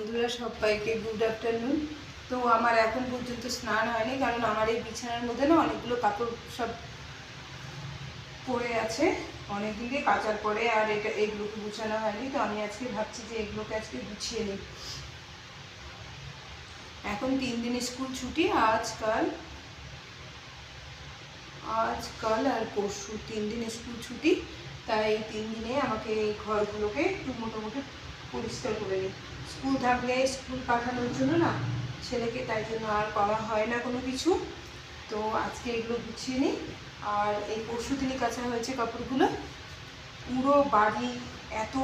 বন্ধুরা সবাইকে good afternoon. তো আমার এখন পর্যন্ত স্নান হয়নি, কারণ আমার এই বিছানার মধ্যে না অনেকগুলো কাপড় সব পড়ে আছে, অনেকদিন দিয়ে কাচার পরে, আর এইগুলোকে গুছানো হয়নি। তো আমি আজকে ভাবছি যে এগুলোকে আজকে গুছিয়ে নিই। এখন 3 দিন স্কুল ছুটি, আজকাল আর পরশু 3 দিন স্কুল ছুটি। তাই এই 3 দিনে আমাকে এই ঘরগুলোকে একটু মোটামুটি পরিষ্কার করে নিই। স্কুল থাকলে স্কুল পাঠানোর জন্য না ছেলেকে, তাই জন্য আর করা হয় না কোনো কিছু। তো আজকে এগুলো গুছিয়ে নিই। আর এই পরশু দিনই কাচা হয়েছে কাপড়গুলো। পুরো বাড়ি এত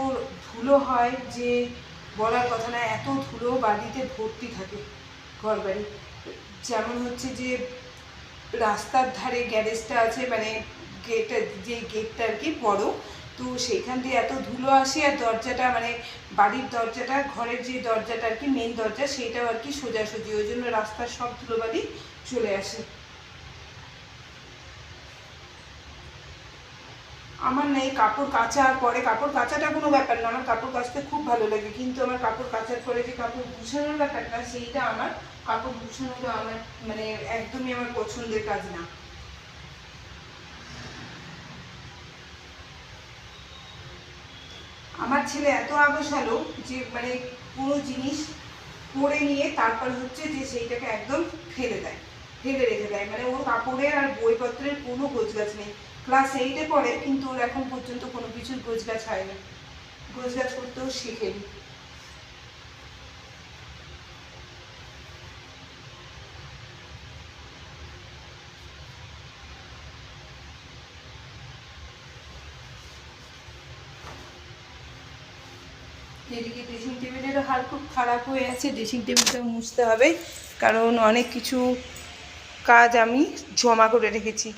ধুলো হয় যে বলার কথা না, এত ধুলো বাড়িতে ভর্তি থাকে ঘর বাড়ি। যেমন হচ্ছে যে রাস্তার ধারে গ্যারেজটা আছে, মানে গেটটা আর কি বড়, তো সেইখান দিয়ে এত ধুলো আসে। আর দরজাটা মানে বাড়ির দরজাটা, ঘরের যে দরজাটা আর কি মেন দরজা, সেইটাও আর কি সোজাসুজি, ওই জন্য রাস্তার সব ধুলোবালি চলে আসে। আমার না এই কাপড় কাচার পরে, কাপড় কাচাটা কোনো ব্যাপার না, আমার কাপড় কাচতে খুব ভালো লাগে, কিন্তু আমার কাপড় কাচার পরে যে কাপড় গুছানোর ব্যাপারটা, সেইটা আমার কাপড় গুছানোটা আমার মানে একদমই আমার পছন্দের কাজ না। আমার ছেলে এত আগোছালো যে মানে কোনো জিনিস পরে নিয়ে তারপর হচ্ছে যে সেইটাকে একদম ফেলে রেখে দেয়। মানে ওর কাপড়ের আর বইপত্রের কোনো গোছগাছ নেই। ক্লাস 8-এ পড়ে, কিন্তু ওর এখন পর্যন্ত কোনো কিছুর গোছগাছ হয়নি, গোছগাছ করতেও শেখেনি। এদিকে ড্রেসিং টেবিলেরও হাল খুব খারাপ হয়ে আছে, ড্রেসিং টেবিলটাও মুছতে হবে, কারণ অনেক কিছু কাজ আমি জমা করে রেখেছি।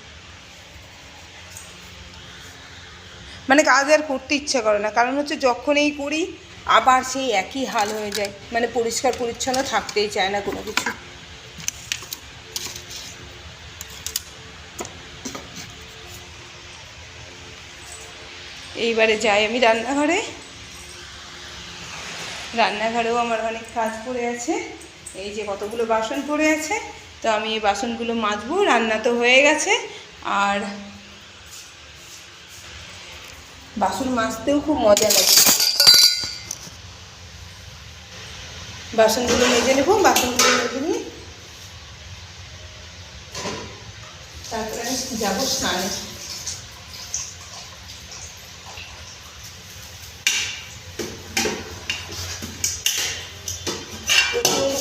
মানে কাজ আর করতে ইচ্ছা করে না, কারণ হচ্ছে যখনই করি আবার সেই একই হাল হয়ে যায়, মানে পরিষ্কার পরিচ্ছন্ন থাকতেই চায় না কোনো কিছু। এইবারে যাই আমি রান্নাঘরেও আমার অনেক কাজ পড়ে আছে। এই যে কতগুলো বাসন পড়ে আছে, তো আমি এই বাসনগুলো মাজবো। রান্না তো হয়ে গেছে, আর বাসন মাজতেও খুব মজা লাগে। বাসনগুলো মেজে নেবো, বাসনগুলো মেজে নিয়ে তারপরে আমি যাবো স্নানে।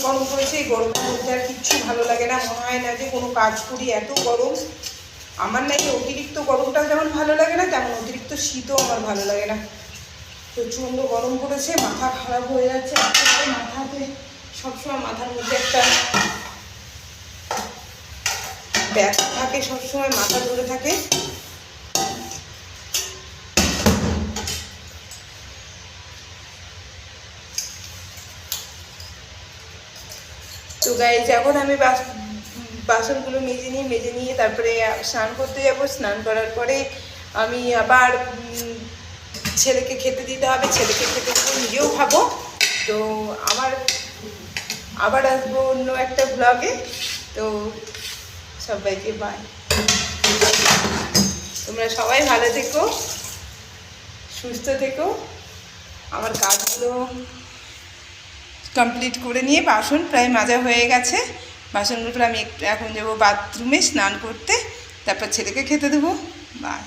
গরম পড়েছে, এই গরমের মধ্যে আর কিচ্ছু ভালো লাগে না, মনে হয় না যে কোনো কাজ করি, এত গরম। আমার নাকি অতিরিক্ত গরমটা যেমন ভালো লাগে না, তেমন অতিরিক্ত শীতও আমার ভালো লাগে না। প্রচণ্ড গরম পড়েছে, মাথা খারাপ হয়ে যাচ্ছে। মাথাতে সবসময় মাথার মধ্যে একটা ব্যথা থাকে, সবসময় মাথা ধরে থাকে। তো গাইজ এখন আমি বাসনগুলো মেজে নিয়ে তারপরে স্নান করতে যাব। স্নান করার পরে আমি আবার ছেলেকে খেতে দিতে হবে, ছেলেকে খেতে দেবো, নিজেও খাবো। তো আবার আসবো অন্য একটা ব্লগে। তো সবাইকে বাই। তোমরা সবাই ভালো থেকো, সুস্থ থেকো। আমার কাজগুলো কমপ্লিট করে নিয়ে বাসন প্রায় মাজা হয়ে গেছে। বাসনগুলো আমি একটু এখন যাবো বাথরুমে স্নান করতে, তারপর ছেলেকে খেতে দেবো। বাই।